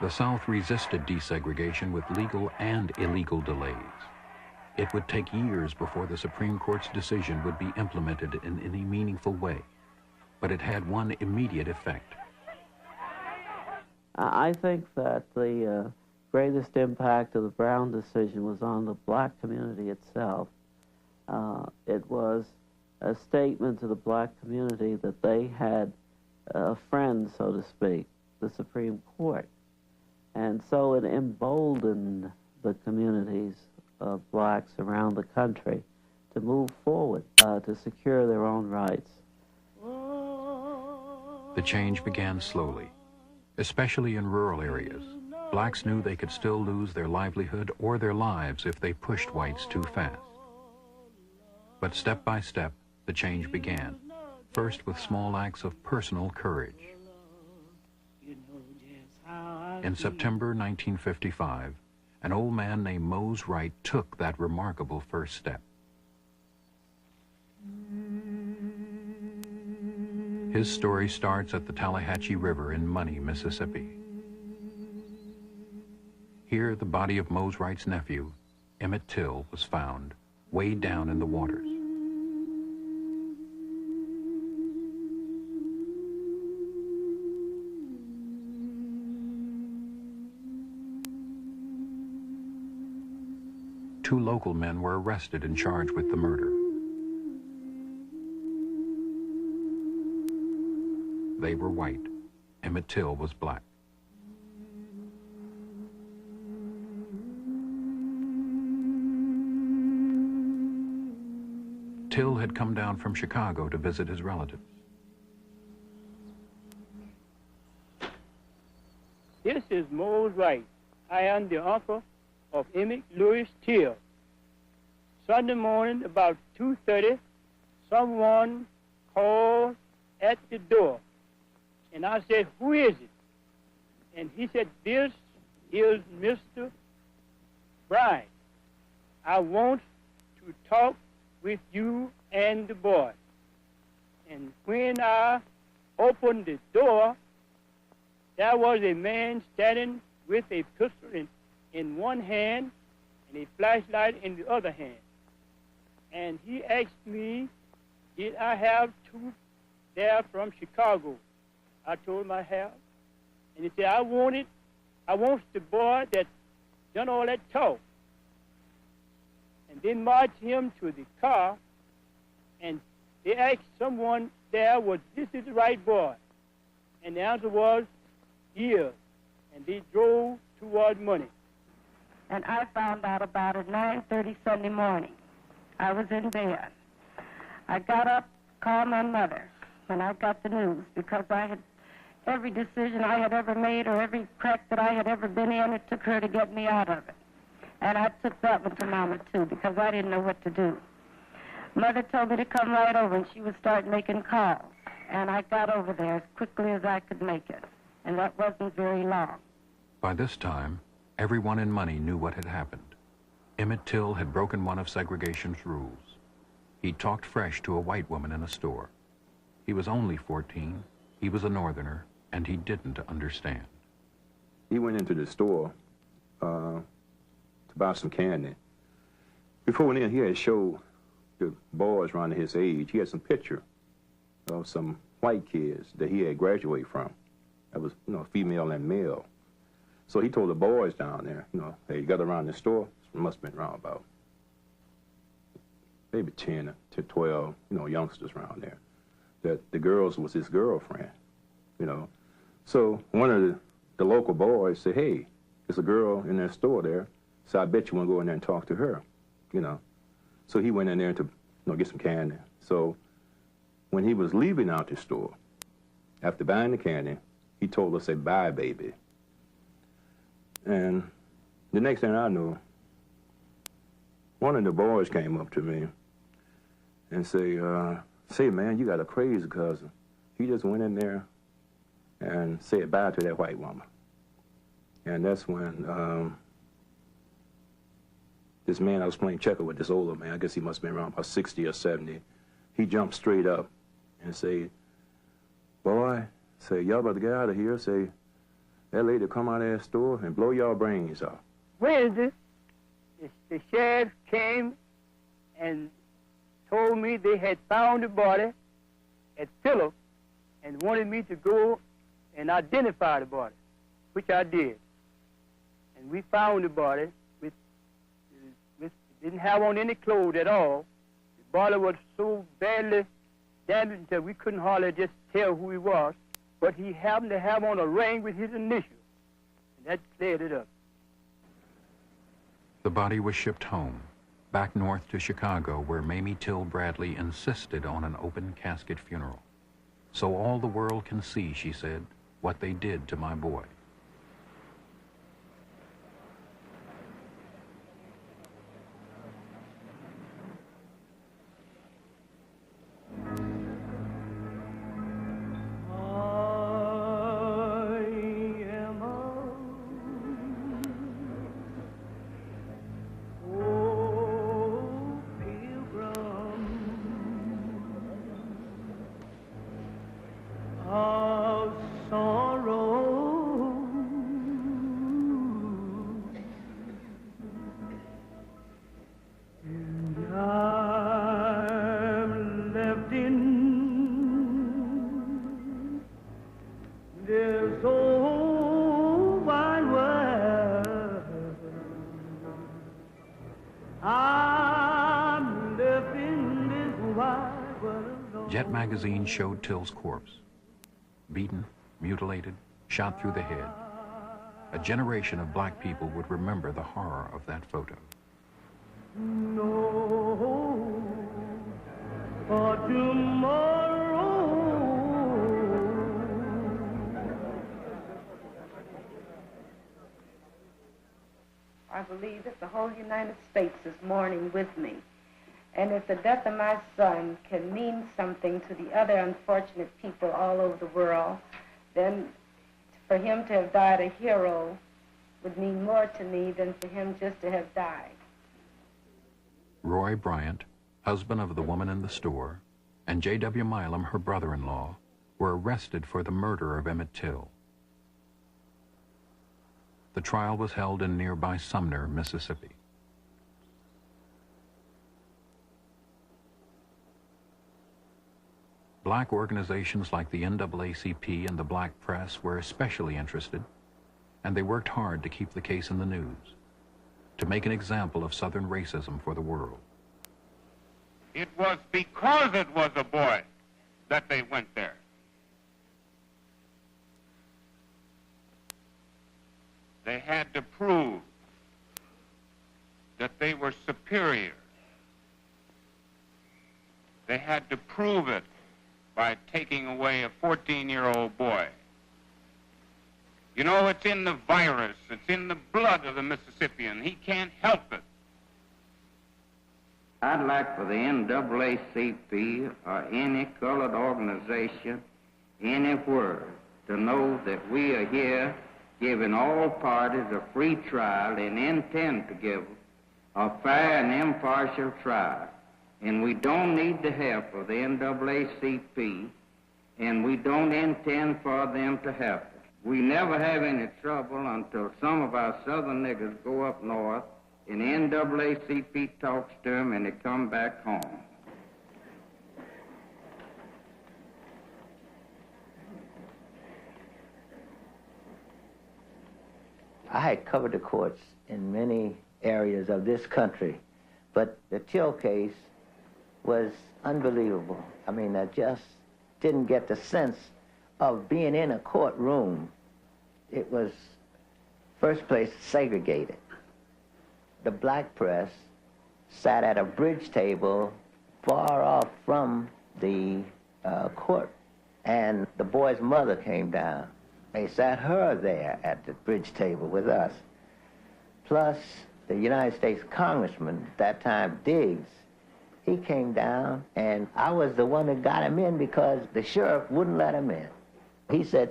The South resisted desegregation with legal and illegal delays. It would take years before the Supreme Court's decision would be implemented in any meaningful way, but it had one immediate effect. I think that the greatest impact of the Brown decision was on the black community itself. It was a statement to the black community that they had a friend, so to speak, the Supreme Court. And so it emboldened the communities of blacks around the country to move forward, to secure their own rights. The change began slowly, especially in rural areas. Blacks knew they could still lose their livelihood or their lives if they pushed whites too fast. But step by step, the change began, first with small acts of personal courage. In September 1955, an old man named Mose Wright took that remarkable first step. His story starts at the Tallahatchie River in Money, Mississippi. Here, the body of Mose Wright's nephew, Emmett Till, was found, way down in the waters. Two local men were arrested and charged with the murder. They were white. Emmett Till was black. Till had come down from Chicago to visit his relatives. This is Mose Wright. I am the uncle of Emmett Louis Till. Sunday morning about 2:30, someone called at the door. And I said, "Who is it?" And he said, "This is Mr. Bryant. I want to talk with you and the boy." And when I opened the door, there was a man standing with a pistol in one hand and a flashlight in the other hand. And he asked me, did I have two there from Chicago? I told him I have. And he said, I want the boy that done all that talk. And they marched him to the car, and they asked someone there, was this is the right boy? And the answer was, yes. And they drove toward Money. And I found out about it 9:30 Sunday morning. I was in bed. I got up, called my mother when I got the news, because I had every decision I had ever made or every crack that I had ever been in, it took her to get me out of it. And I took that one to Mama, too, because I didn't know what to do. Mother told me to come right over, and she would start making calls. And I got over there as quickly as I could make it. And that wasn't very long. By this time, everyone in Money knew what had happened. Emmett Till had broken one of segregation's rules. He talked fresh to a white woman in a store. He was only 14, he was a Northerner, and he didn't understand. He went into the store to buy some candy. Before we went in, he had showed the boys around his age, he had some picture of some white kids that he had graduated from. That was, female and male. So he told the boys down there, they got around the store, must have been around about maybe 10 to 12, youngsters around there, that the girls was his girlfriend, So one of the local boys said, hey, there's a girl in that store there, so I bet you want to go in there and talk to her, So he went in there to, get some candy. So when he was leaving out the store, after buying the candy, he told us, say, bye, baby. And the next thing I knew, one of the boys came up to me and say, man, you got a crazy cousin. He just went in there and said bye to that white woman. And that's when this man, I was playing checker with this older man, I guess he must have been around about 60 or 70. He jumped straight up and said, boy, say, y'all about to get out of here. Say, that lady come out of that store and blow your brains off. Wednesday, the sheriff came and told me they had found the body at Phillip and wanted me to go and identify the body, which I did. And we found the body with didn't have on any clothes at all. The body was so badly damaged that we couldn't hardly just tell who he was, but he happened to have on a ring with his initials, and that cleared it up. The body was shipped home, back north to Chicago, where Mamie Till Bradley insisted on an open casket funeral. So all the world can see, she said, what they did to my boy. Jet magazine showed Till's corpse, beaten, mutilated, shot through the head. A generation of black people would remember the horror of that photo. No, for tomorrow. I believe that the whole United States is mourning with me. And if the death of my son can mean something to the other unfortunate people all over the world, then for him to have died a hero would mean more to me than for him just to have died. Roy Bryant, husband of the woman in the store, and J.W. Milam, her brother-in-law, were arrested for the murder of Emmett Till. The trial was held in nearby Sumner, Mississippi. Black organizations like the NAACP and the Black Press were especially interested, and they worked hard to keep the case in the news, to make an example of Southern racism for the world. It was because it was a boy that they went there. They had to prove that they were superior. They had to prove it by taking away a 14-year-old boy. You know, it's in the virus, it's in the blood of the Mississippian. He can't help it. I'd like for the NAACP or any colored organization anywhere to know that we are here giving all parties a free trial and intend to give a fair and impartial trial. And we don't need the help of the NAACP, and we don't intend for them to help us. We never have any trouble until some of our southern niggers go up north, and the NAACP talks to them, and they come back home. I had covered the courts in many areas of this country, but the Till case was unbelievable. I mean, I just didn't get the sense of being in a courtroom. It was, first place, segregated. The black press sat at a bridge table far off from the court, and the boy's mother came down. They sat her there at the bridge table with us. Plus, the United States Congressman, at that time, Diggs, he came down, and I was the one that got him in because the sheriff wouldn't let him in. He said,